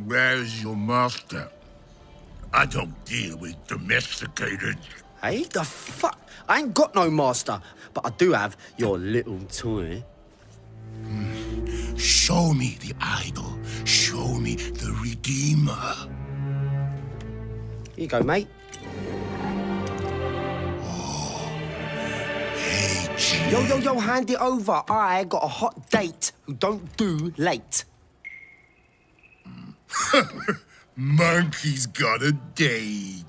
Where's your master? I don't deal with domesticated. Hey, the fuck? I ain't got no master, but I do have your little toy. Show me the idol. Show me the Redeemer. Here you go, mate. Hey, G. Yo, hand it over. I got a hot date who don't do late. Monkey's got a date.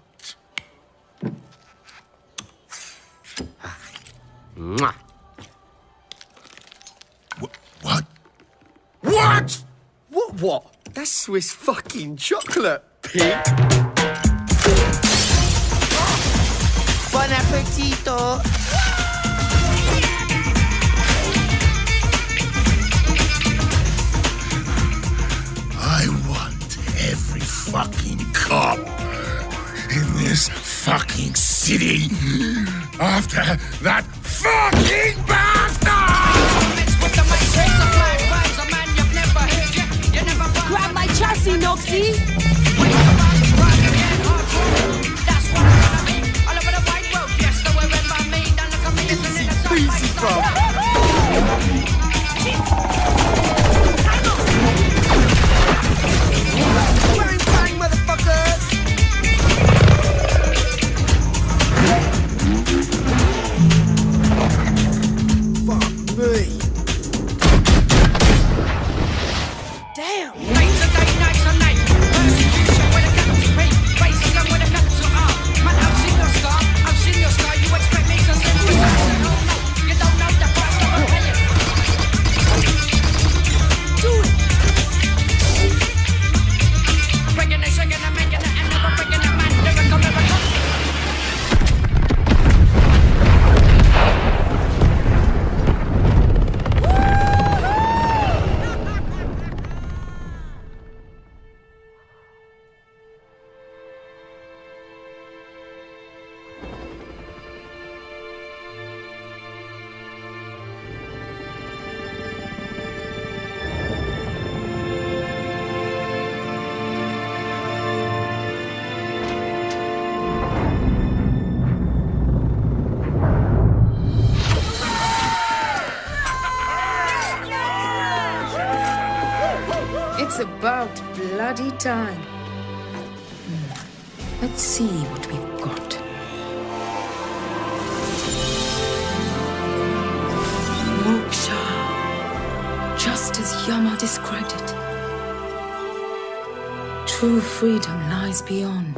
Mwah. What? What? What? That's Swiss fucking chocolate, pig. Bon appetito. I want every fucking cop in this fucking city after that fucking bastard! Grab my chassis, Noxie! Easy, bro. Bang, motherfuckers! Fuck me. Damn! It's about bloody time. Let's see what we've got. Moksha. Just as Yama described it. True freedom lies beyond.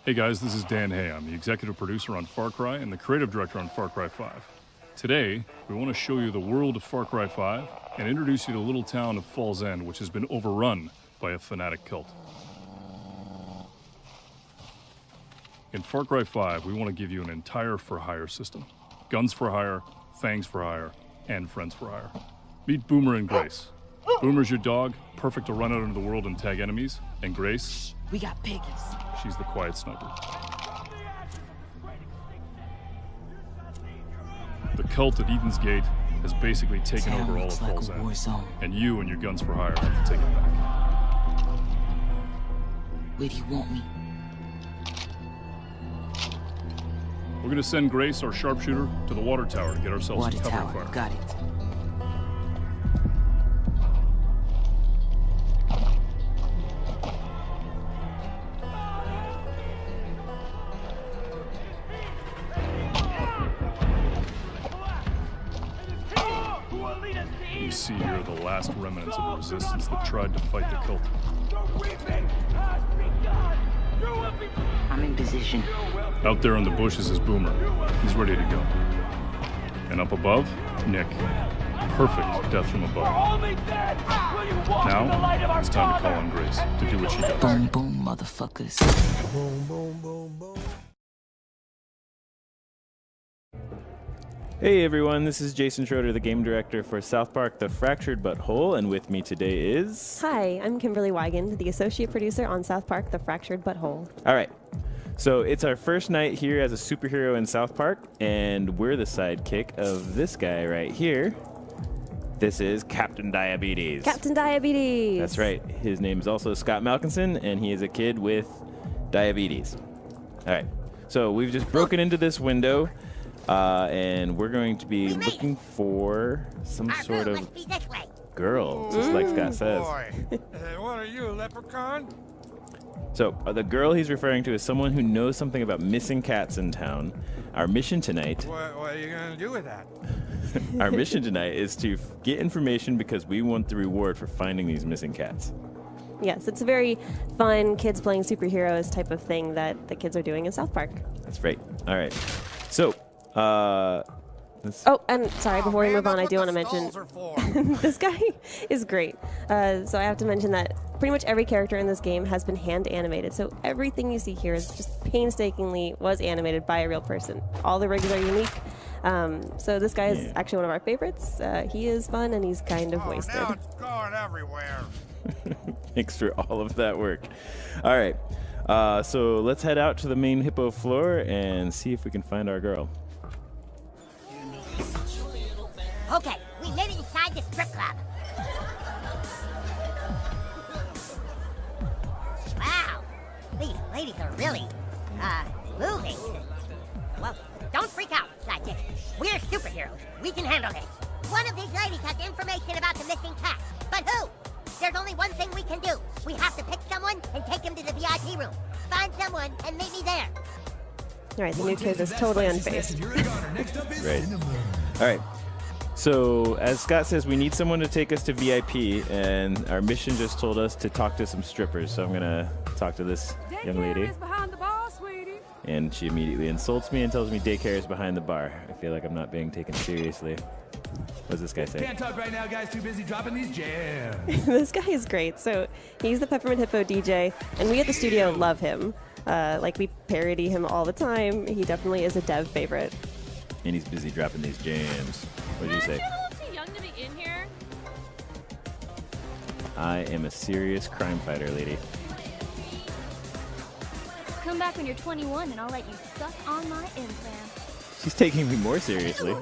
Hey guys, this is Dan Hay. I'm the executive producer on Far Cry and the creative director on Far Cry 5. Today, we want to show you the world of Far Cry 5 and introduce you to the little town of Falls End, which has been overrun by a fanatic cult. In Far Cry 5, we want to give you an entire for-hire system. Guns for hire, fangs for hire, and friends for hire. Meet Boomer and Grace. Boomer's your dog, perfect to run out into the world and tag enemies. And Grace? We got piggies. She's the quiet sniper. The cult at Eden's Gate has basically taken over all of Falls End. And you and your guns for hire have to take it back. Where do you want me? We're gonna send Grace, our sharpshooter, to the water tower to get ourselves Water some cover tower, fire. got it. You see here the last remnants of the resistance that tried to fight the cult. I'm in position. Out there in the bushes is Boomer. He's ready to go. And up above, Nick. perfect death from above. Now, it's time to call on Grace to do what she does. Boom, boom, motherfuckers. Hey everyone, this is Jason Schroeder, the game director for South Park: The Fractured But Whole, and with me today is... Hi, I'm Kimberly Wigan, the associate producer on South Park: The Fractured But Whole. Alright, so it's our first night here as a superhero in South Park, and we're the sidekick of this guy right here. This is Captain Diabetes. Captain Diabetes! That's right. His name is also Scott Malkinson, and he is a kid with diabetes. Alright, so we've just broken into this window, and we're going to be looking for some sort of girl, just like Scott says. What are you, a leprechaun? So the girl he's referring to is someone who knows something about missing cats in town. Our mission tonight... What are you going to do with that? Our mission tonight is to get information because we want the reward for finding these missing cats. Yes, it's a very fun kids playing superheroes type of thing that the kids are doing in South Park. That's right. All right. So, Oh, and sorry, before we move on, I do want to mention this guy is great. So I have to mention that pretty much every character in this game has been hand animated. So everything you see here is just painstakingly was animated by a real person. All the rigs are unique. So this guy is actually one of our favorites. He is fun and he's kind of wasted. Now it's going everywhere. Thanks for all of that work. All right. So let's head out to the main hippo floor and see if we can find our girl. Okay, we made it inside the strip club. Wow, these ladies are really, moving. Well, don't freak out, sidekick. We're superheroes. We can handle this. One of these ladies has information about the missing cat. But who? There's only one thing we can do. We have to pick someone and take him to the VIP room. Find someone and meet me there. All right, the new kid is totally unfazed. Right. All right. So, as Scott says, we need someone to take us to VIP, and our mission just told us to talk to some strippers. So I'm going to talk to this young lady. And she immediately insults me and tells me daycare is behind the bar. I feel like I'm not being taken seriously. What does this guy say? Can't talk right now, guys. Too busy dropping these jams. This guy is great. So he's the Peppermint Hippo DJ, and we at the studio love him. We parody him all the time. He definitely is a dev favorite. And he's busy dropping these jams. What did you say? Aren't you a little too young to be in here? I am a serious crime fighter, lady. Come back when you're 21 and I'll let you suck on my implant. She's taking me more seriously.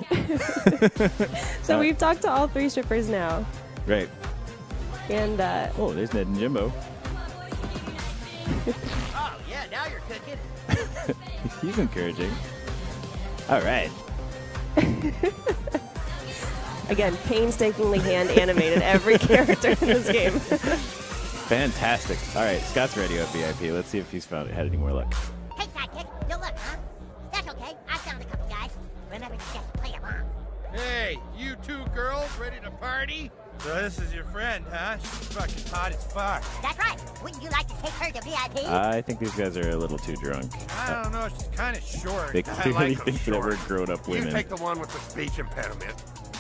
So we've talked to all three strippers now. Right. And, oh, there's Ned and Jimbo. Oh, yeah, now you're cooking. He's encouraging. All right. Again, painstakingly hand animated every character in this game. Fantastic. All right, Scott's ready at VIP. Let's see if he's had any more luck. Hey, sidekick, no luck, huh? That's okay. I found a couple guys. Remember to just play along. Hey, you two girls ready to party? So this is your friend, huh? She's fucking hot as fuck. That's right. Wouldn't you like to take her to VIP? I think these guys are a little too drunk. I don't know, she's kind of short. They I clearly like 'em think that we're short. grown-up women. You take the one with the speech impediment.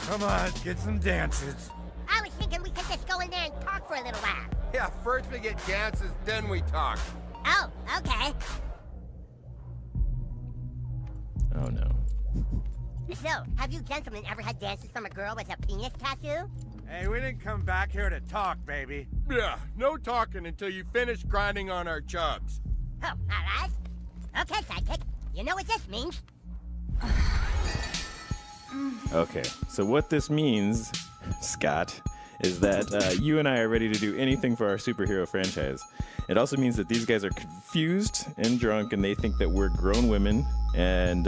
Come on, get some dances. I was thinking we could just go in there and talk for a little while. Yeah, first we get dances, then we talk. Oh, okay. Oh, no. So, have you gentlemen ever had dances from a girl with a penis tattoo? Hey, we didn't come back here to talk, baby. Yeah, no talking until you finish grinding on our chubs. Oh, all right. Okay, sidekick. You know what this means? Okay, so what this means, Scott, is that you and I are ready to do anything for our superhero franchise. It also means that these guys are confused and drunk, and they think that we're grown women. And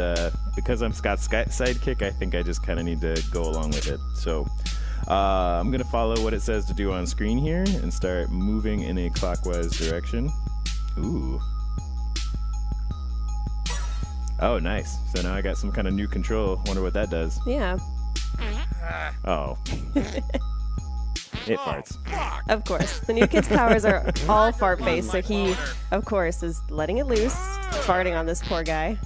because I'm Scott's sidekick, I think I just kind of need to go along with it. So I'm going to follow what it says to do on screen here and start moving in a clockwise direction. Ooh. Oh, nice. So now I got some kind of new control. Wonder what that does. Yeah. Oh. It farts. Of course. The new kid's powers are all fart-based, so he, of course, is letting it loose, farting on this poor guy.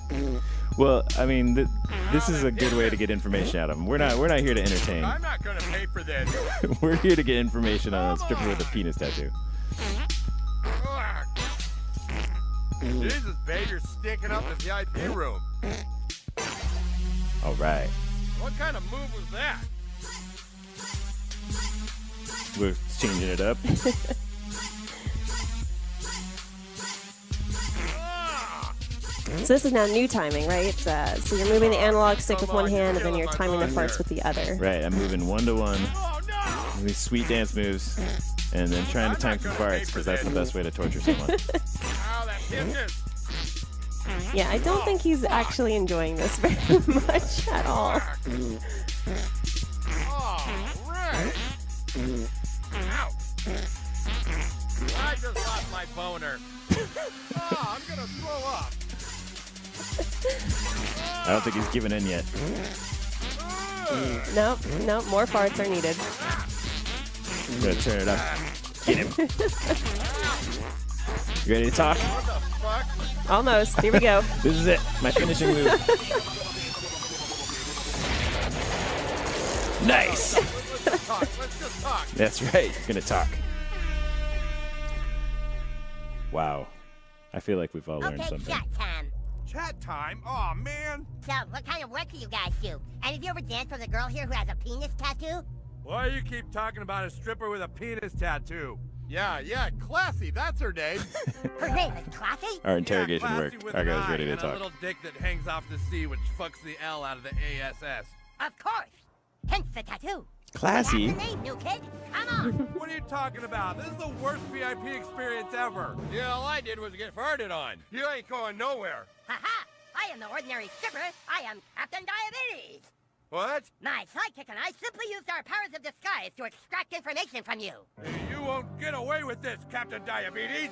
Well, I mean, this is a good way to get information out of him. We're not here to entertain. I'm not gonna pay for this. We're here to get information on a stripper with a penis tattoo. Jesus, babe, you're stinking up the VIP room. All right. What kind of move was that? We're changing it up. So this is now new timing, right? So you're moving the analog stick with one hand, and then you're timing the farts with the other. Right, I'm moving 1-to-1. These sweet dance moves, and then trying to time some farts, because that's the best way to torture someone. Yeah, I don't think he's actually enjoying this very much at all. Right. Ow. I just lost my boner. Oh, I'm gonna throw up. I don't think he's given in yet. Nope, more farts are needed. I'm gonna turn it up. Get him. You ready to talk? What the fuck? Almost. Here we go. This is it. My finishing move. Nice. Let's just talk. That's right. You're gonna talk. Wow. I feel like we've all learned Okay, something. chat time. Chat time? Oh man. So, what kind of work do you guys do? And have you ever danced with a girl here who has a penis tattoo? Why do you keep talking about a stripper with a penis tattoo? Yeah, Classy, that's her name. Her name is Classy? Our interrogation Classy worked. with Our an guy was I ready to and a talk. little dick that hangs off the C, which fucks the L out of the ASS. Of course. Hence the tattoo. Classy? That's the name, new kid. Come on. What are you talking about? This is the worst VIP experience ever. Yeah, all I did was get farted on. You ain't going nowhere. Ha-ha. I am the ordinary stripper. I am Captain Diabetes. What? My sidekick and I simply used our powers of disguise to extract information from you. You won't get away with this, Captain Diabetes.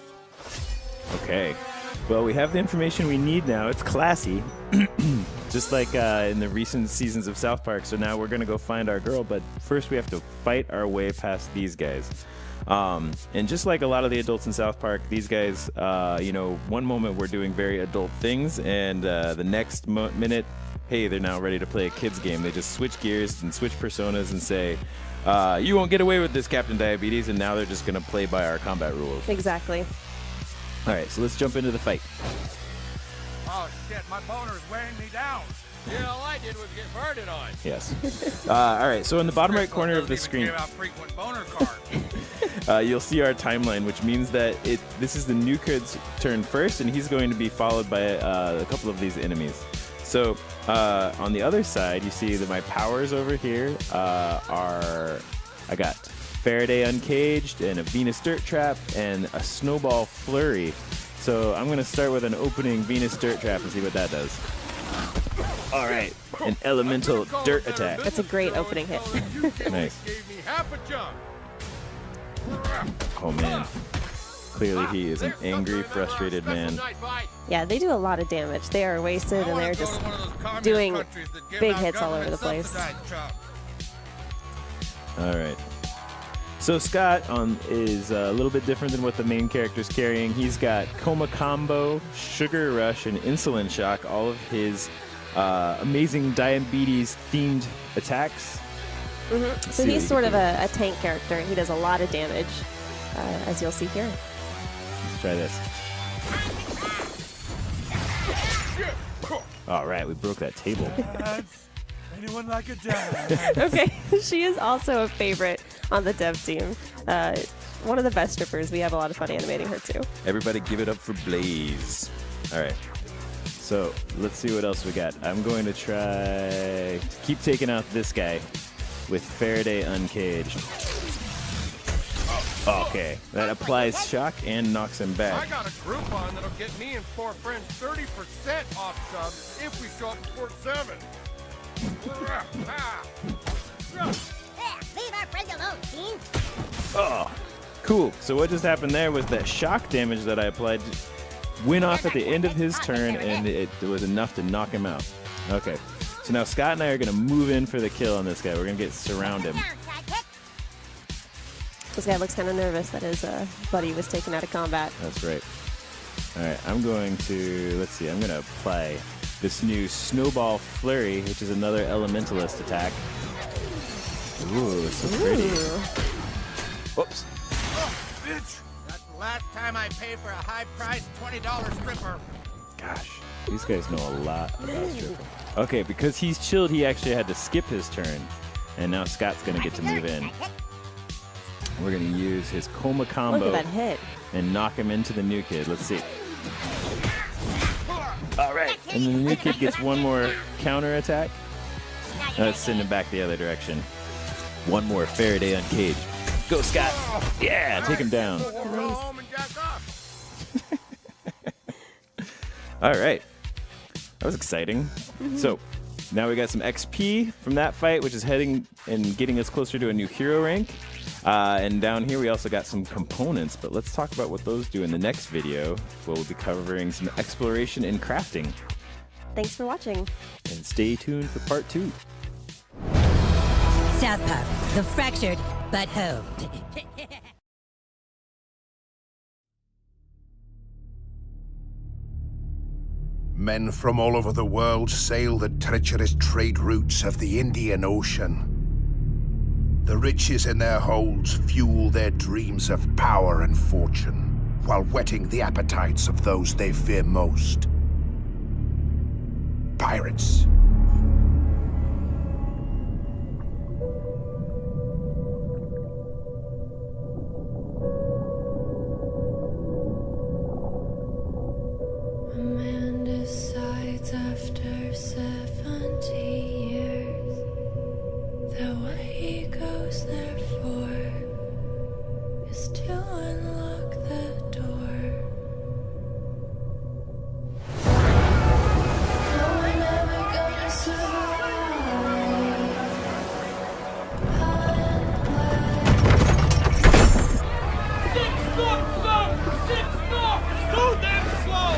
Okay. Well, we have the information we need now. It's classy. Just like in the recent seasons of South Park. So now we're going to go find our girl. But first we have to fight our way past these guys. And just like a lot of the adults in South Park, these guys, one moment we're doing very adult things. And the next minute, hey, they're now ready to play a kid's game. They just switch gears and switch personas and say, you won't get away with this, Captain Diabetes. And now they're just going to play by our combat rules. Exactly. All right, so let's jump into the fight. Oh shit, my boner's weighing me down. Yeah, all I did was get farted on. Yes. All right, so in the bottom right corner of the screen, Give out frequent boner cards. you'll see our timeline, which means that this is the new kid's turn first, and he's going to be followed by a couple of these enemies. So on the other side, you see that my powers over here I got Faraday Uncaged and a Venus Dirt Trap and a Snowball Flurry. So I'm going to start with an opening Venus Dirt Trap and see what that does. All right, an Elemental Dirt Attack. That's a great opening hit. Nice. Gave me half a jump. Oh man. Clearly he is an angry, frustrated man. Yeah, they do a lot of damage. They are wasted and they're just doing big hits all over the place. All right. So Scott is a little bit different than what the main character's carrying. He's got Coma Combo, Sugar Rush, and Insulin Shock, all of his amazing diabetes-themed attacks. Mm-hmm. So he's sort of a tank character. He does a lot of damage, as you'll see here. Let's try this. All right, we broke that table. Anyone like a dad? Okay, she is also a favorite on the dev team. One of the best strippers. We have a lot of fun animating her too. Everybody give it up for Blaze. All right. So let's see what else we got. I'm going to try to keep taking out this guy with Faraday Uncaged. Okay, that applies shock and knocks him I back. got a Groupon that'll get me and 4 friends 30% off subs if we show up before 7. Leave our friend alone, teen. Oh, cool. So what just happened there was that shock damage that I applied went off at the end of his turn, and it was enough to knock him out. Okay, so now Scott and I are going to move in for the kill on this guy. We're going to surround him. This guy looks kind of nervous that his buddy was taken out of combat. That's right. All right, I'm going to, let's see, I'm going to apply this new Snowball Flurry, which is another Elementalist attack. Ooh, it's so pretty. Whoops. Oh, bitch! That's the last time I paid for a high-priced $20 stripper. Gosh, these guys know a lot about stripping. Okay, because he's chilled, he actually had to skip his turn. And now Scott's going to get to move in. We're going to use his coma combo. Look at that hit. And knock him into the new kid. Let's see. All right. And then the new kid gets one more counter attack. Let's send him back the other direction. One more Faraday uncaged. Go, Scott. Yeah, take him down. All right. That was exciting. So now we got some XP from that fight, which is heading and getting us closer to a new hero rank. And down here, we also got some components, but let's talk about what those do in the next video, where we'll be covering some exploration and crafting. Thanks for watching. And stay tuned for part 2. South Park, the fractured but whole. Men from all over the world sail the treacherous trade routes of the Indian Ocean. The riches in their holds fuel their dreams of power and fortune, while whetting the appetites of those they fear most. Pirates. A man decides after 70 years that what he goes there for is to unlock the door. No, we're never gonna survive. High and black. 6 knots, son! 6 knots! So damn slow!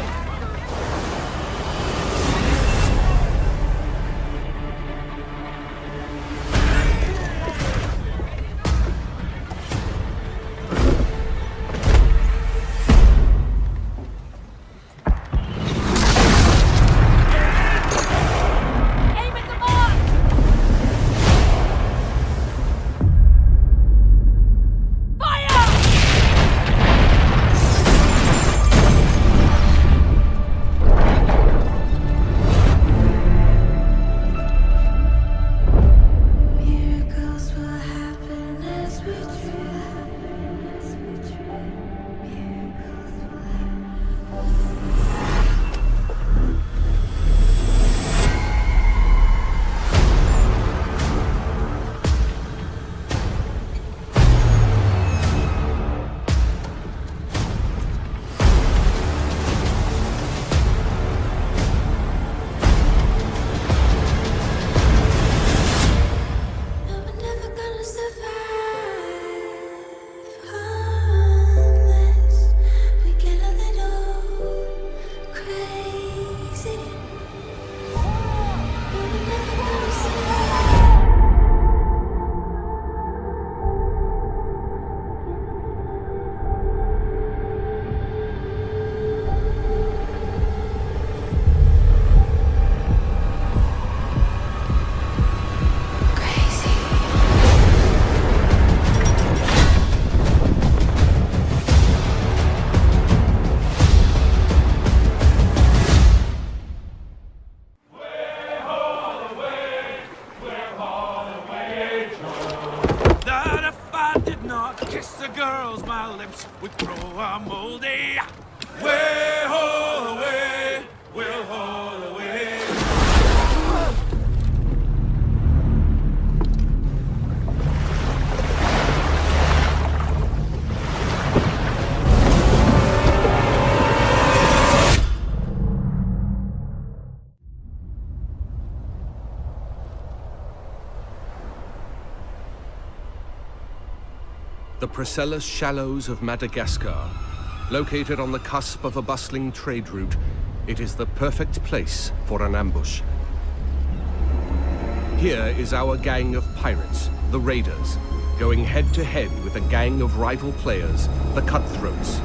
Aim at the mark! Fire! Miracles will happen as we dream. Miracles will No, we're never gonna survive unless we get a little crazy. No, we're never gonna survive. Crazy. That if I did not kiss the girls, my lips would grow a moldy. Way ho away, we'll haul away. The Priscellus Shallows of Madagascar. Located on the cusp of a bustling trade route, it is the perfect place for an ambush. Here is our gang of pirates, the Raiders, going head-to-head with a gang of rival players, the Cutthroats.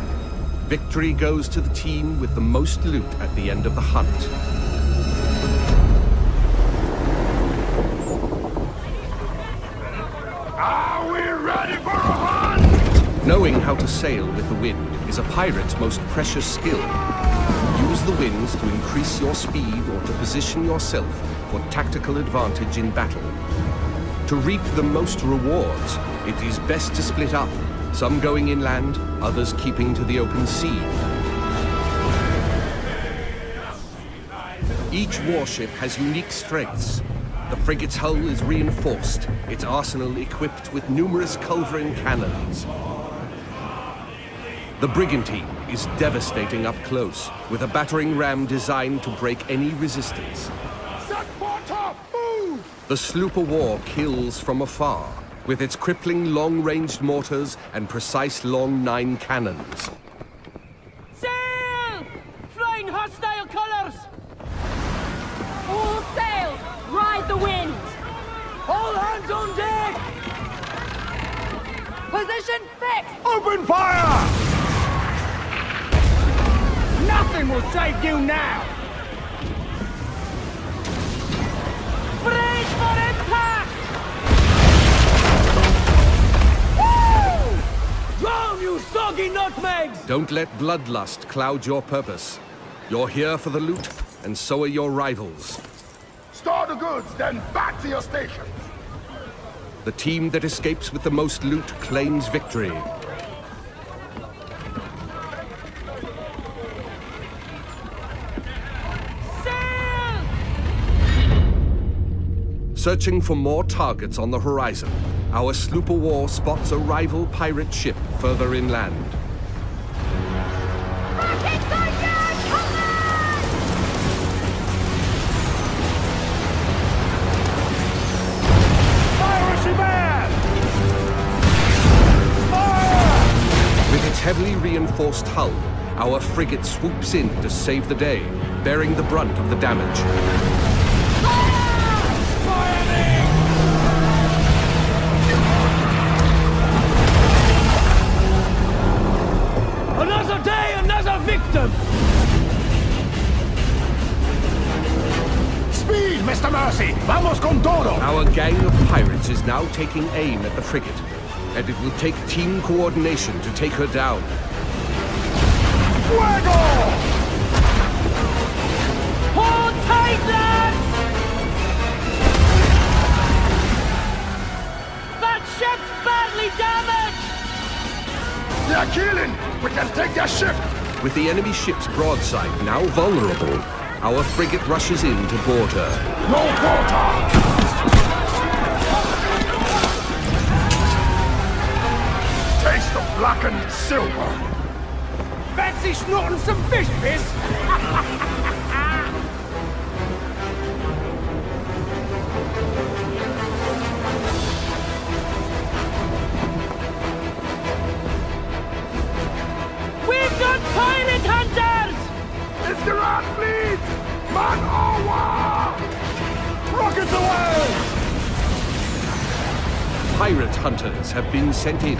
Victory goes to the team with the most loot at the end of the hunt. Knowing how to sail with the wind is a pirate's most precious skill. Use the winds to increase your speed or to position yourself for tactical advantage in battle. To reap the most rewards, it is best to split up, some going inland, others keeping to the open sea. Each warship has unique strengths. The frigate's hull is reinforced, its arsenal equipped with numerous culverin cannons. The brigantine is devastating up close, with a battering ram designed to break any resistance. The sloop of war kills from afar, with its crippling long-ranged mortars and precise long 9 cannons. Sail! Flying hostile colors! All sail! Ride the wind! All hands on deck! Position fixed! Open fire! Nothing will save you now! Brace for impact! Woo! Drown, you soggy nutmegs! Don't let bloodlust cloud your purpose. You're here for the loot, and so are your rivals. Store the goods, then back to your stations. The team that escapes with the most loot claims victory. Searching for more targets on the horizon, our sloop of war spots a rival pirate ship further inland. With its heavily reinforced hull, our frigate swoops in to save the day, bearing the brunt of the damage. Another day, another victim! Speed, Mr. Mercy! Vamos con todo! Our gang of pirates is now taking aim at the frigate, and it will take team coordination to take her down. Fuego! Hold tight, lads! That ship's badly damaged! They're killing! We can take their ship! With the enemy ship's broadside now vulnerable, our frigate rushes in to board her. No quarter! Taste the blackened silver! Fancy snorting some fish piss? We've got pirate hunters! It's the rat fleet! Man over! Rockets away! Pirate hunters have been sent in,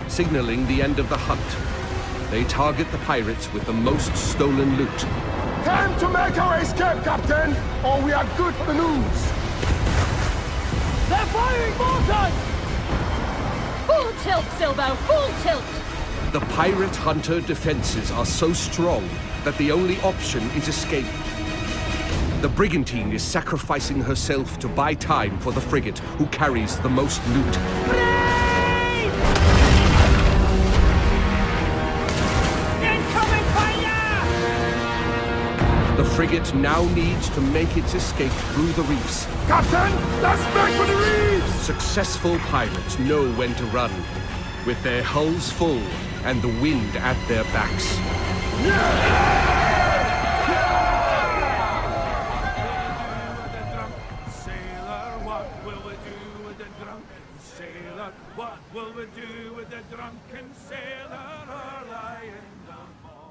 signaling the end of the hunt. They target the pirates with the most stolen loot. Time to make our escape, Captain, or we are good for the news! They're firing mortars! Full tilt, Silbo, full tilt! The pirate hunter defenses are so strong that the only option is escape. The brigantine is sacrificing herself to buy time for the frigate, who carries the most loot. Incoming fire! The frigate now needs to make its escape through the reefs. Captain, let's make for the reefs! Successful pirates know when to run, with their hulls full and the wind at their backs. Sailor, what will we do with the drunken sailor? What will we do with the drunken sailor lying on board?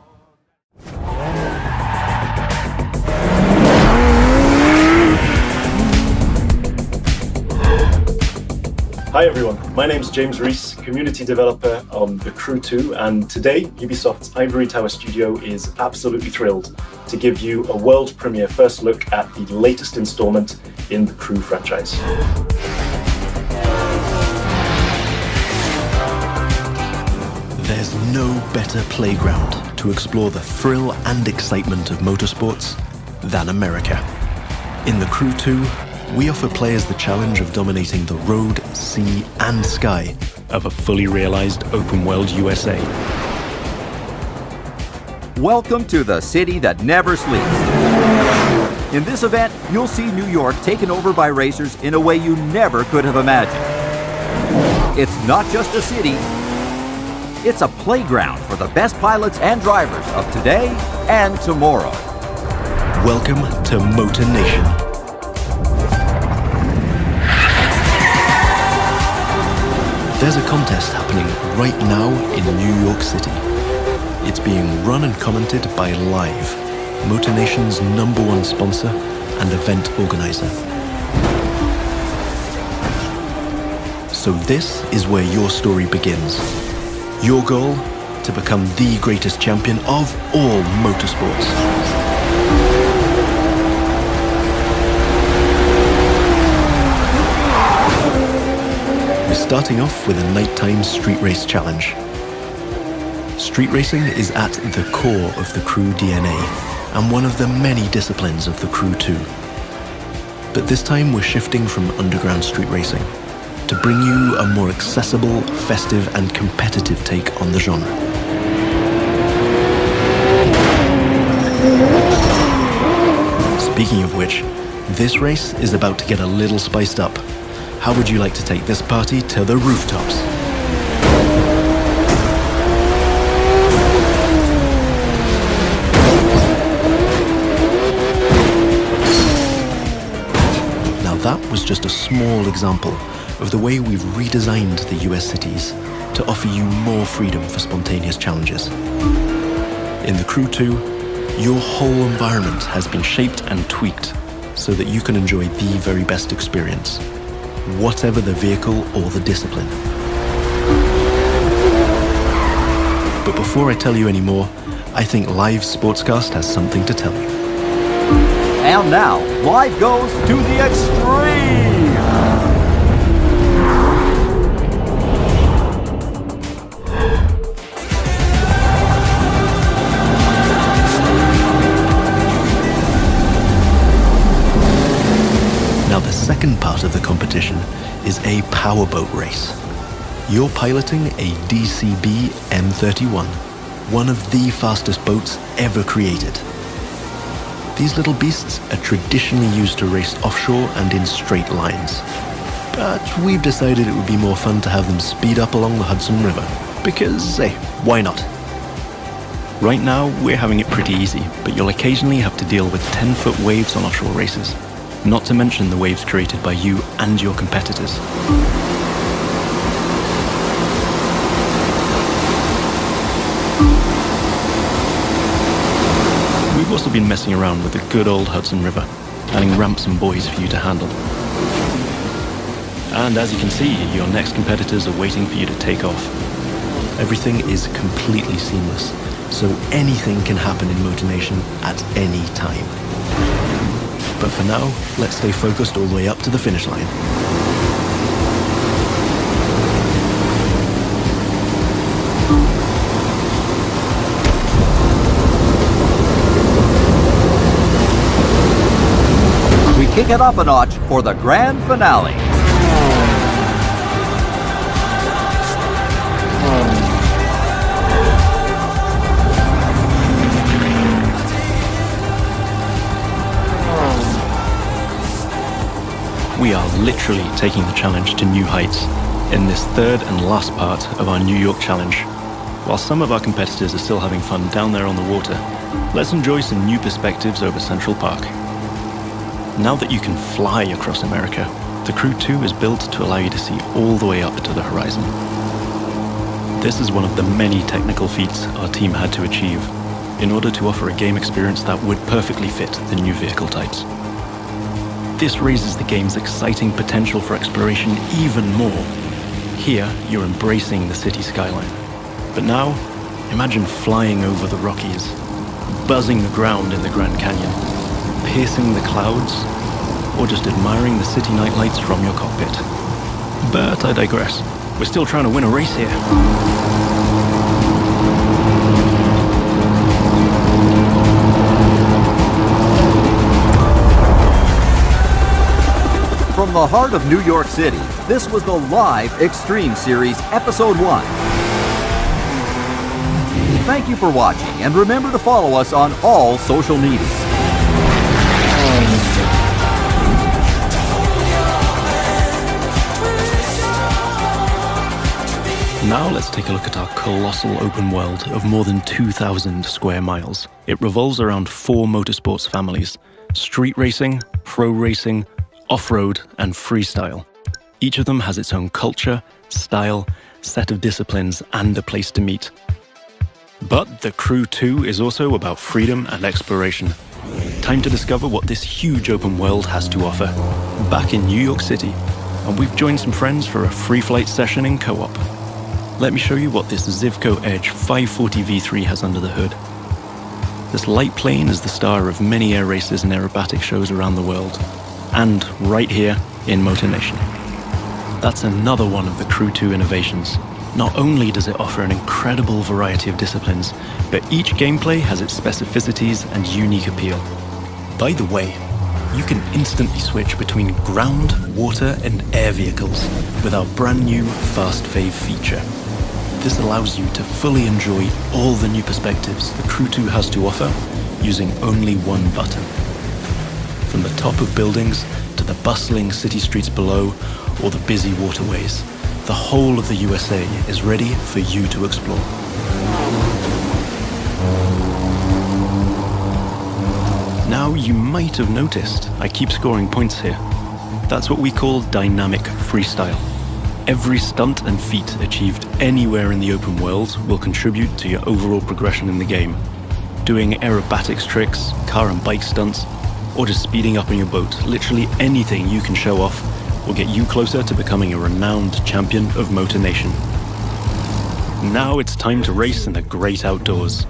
Hi everyone, my name's James Reese, community developer on The Crew 2, and today Ubisoft's Ivory Tower studio is absolutely thrilled to give you a world premiere first look at the latest installment in the Crew franchise. There's no better playground to explore the thrill and excitement of motorsports than America. In The Crew 2, we offer players the challenge of dominating the road, sea, and sky of a fully realized open-world USA. Welcome to the city that never sleeps. In this event, you'll see New York taken over by racers in a way you never could have imagined. It's not just a city, it's a playground for the best pilots and drivers of today and tomorrow. Welcome to Motor Nation. There's a contest happening right now in New York City. It's being run and commented by Live, Motor Nation's #1 sponsor and event organizer. So this is where your story begins. Your goal? To become the greatest champion of all motorsports. We're starting off with a nighttime street race challenge. Street racing is at the core of the Crew DNA and one of the many disciplines of the Crew 2. But this time we're shifting from underground street racing to bring you a more accessible, festive and competitive take on the genre. Speaking of which, this race is about to get a little spiced up. How would you like to take this party to the rooftops? Now that was just a small example of the way we've redesigned the US cities to offer you more freedom for spontaneous challenges. In The Crew 2, your whole environment has been shaped and tweaked so that you can enjoy the very best experience, whatever the vehicle or the discipline. But before I tell you any more, I think Live Sportscast has something to tell you. And now, Live goes to the extreme! Now the second part of the competition is a powerboat race. You're piloting a DCB M31, one of the fastest boats ever created. These little beasts are traditionally used to race offshore and in straight lines. But we've decided it would be more fun to have them speed up along the Hudson River, because, hey, why not? Right now, we're having it pretty easy, but you'll occasionally have to deal with 10-foot waves on offshore races, not to mention the waves created by you and your competitors. We've also been messing around with the good old Hudson River, adding ramps and buoys for you to handle. And as you can see, your next competitors are waiting for you to take off. Everything is completely seamless, so anything can happen in Motor Nation at any time. But for now, let's stay focused all the way up to the finish line. We kick it up a notch for the grand finale. We are literally taking the challenge to new heights in this third and last part of our New York challenge. While some of our competitors are still having fun down there on the water, let's enjoy some new perspectives over Central Park. Now that you can fly across America, the Crew 2 is built to allow you to see all the way up to the horizon. This is one of the many technical feats our team had to achieve in order to offer a game experience that would perfectly fit the new vehicle types. This raises the game's exciting potential for exploration even more. Here, you're embracing the city skyline. But now, imagine flying over the Rockies, buzzing the ground in the Grand Canyon, piercing the clouds, or just admiring the city nightlights from your cockpit. But I digress. We're still trying to win a race here. the heart of New York City, this was the live Extreme Series Episode 1. Thank you for watching, and remember to follow us on all social media. Now let's take a look at our colossal open world of more than 2,000 square miles. It revolves around 4 motorsports families: street racing, pro racing, off-road, and freestyle. Each of them has its own culture, style, set of disciplines, and a place to meet. But The Crew 2 is also about freedom and exploration. Time to discover what this huge open world has to offer. Back in New York City, and we've joined some friends for a free flight session in co-op. Let me show you what this Zivco Edge 540 V3 has under the hood. This light plane is the star of many air races and aerobatic shows around the world, and right here in Motor Nation. That's another one of the Crew 2 innovations. Not only does it offer an incredible variety of disciplines, but each gameplay has its specificities and unique appeal. By the way, you can instantly switch between ground, water, and air vehicles with our brand new Fast Fave feature. This allows you to fully enjoy all the new perspectives the Crew 2 has to offer using only one button. From the top of buildings to the bustling city streets below or the busy waterways, the whole of the USA is ready for you to explore. Now you might have noticed I keep scoring points here. That's what we call dynamic freestyle. Every stunt and feat achieved anywhere in the open world will contribute to your overall progression in the game. Doing aerobatics tricks, car and bike stunts, or just speeding up on your boat, literally anything you can show off will get you closer to becoming a renowned champion of Motor Nation. Now it's time to race in the great outdoors.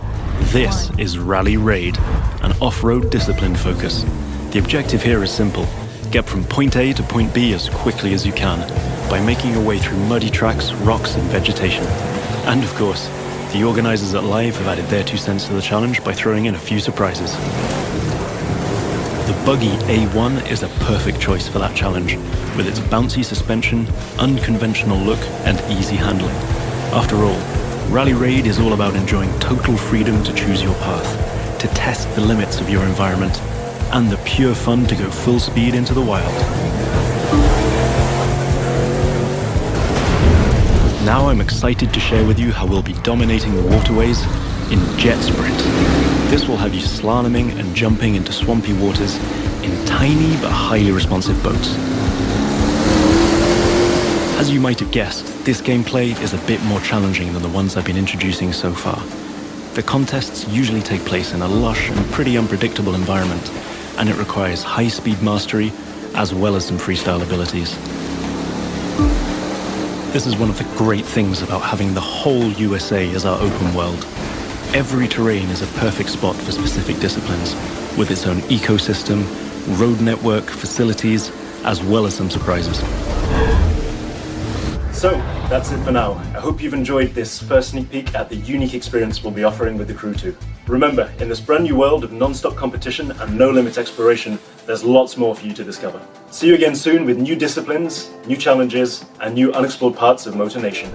This is Rally Raid, an off-road discipline focus. The objective here is simple: get from point A to point B as quickly as you can by making your way through muddy tracks, rocks, and vegetation. And of course, the organizers at Live have added their 2 cents to the challenge by throwing in a few surprises. The buggy A1 is a perfect choice for that challenge, with its bouncy suspension, unconventional look, and easy handling. After all, Rally Raid is all about enjoying total freedom to choose your path, to test the limits of your environment, and the pure fun to go full speed into the wild. Now I'm excited to share with you how we'll be dominating the waterways in Jet Sprint. This will have you slaloming and jumping into swampy waters in tiny but highly responsive boats. As you might have guessed, this gameplay is a bit more challenging than the ones I've been introducing so far. The contests usually take place in a lush and pretty unpredictable environment, and it requires high-speed mastery as well as some freestyle abilities. This is one of the great things about having the whole USA as our open world. Every terrain is a perfect spot for specific disciplines, with its own ecosystem, road network, facilities, as well as some surprises. So, that's it for now. I hope you've enjoyed this first sneak peek at the unique experience we'll be offering with the Crew 2. Remember, in this brand new world of non-stop competition and no-limit exploration, there's lots more for you to discover. See you again soon with new disciplines, new challenges, and new unexplored parts of Motor Nation.